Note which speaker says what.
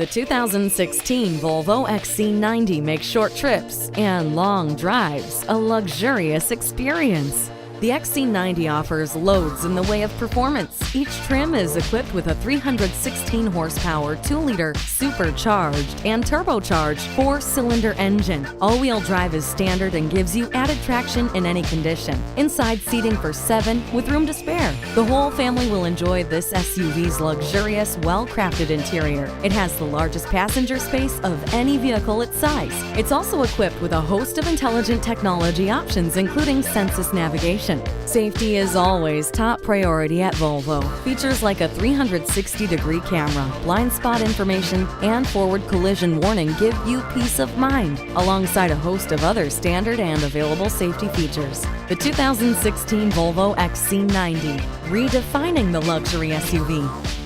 Speaker 1: The 2016 Volvo XC90 makes short trips and long drives a luxurious experience. The XC90 offers loads in the way of performance. Each trim is equipped with a 316 horsepower 2-liter supercharged and turbocharged 4-cylinder engine. All-wheel drive is standard and gives you added traction in any condition. Inside seating for 7 with room to spare. The whole family will enjoy this SUV's luxurious, well-crafted interior. It has the largest passenger space of any vehicle its size. It's also equipped with a host of intelligent technology options, including Sensus navigation. Safety is always top priority at Volvo. Features like a 360-degree camera, blind spot information, and forward collision warning give you peace of mind, alongside a host of other standard and available safety features. The 2016 Volvo XC90, redefining the luxury SUV.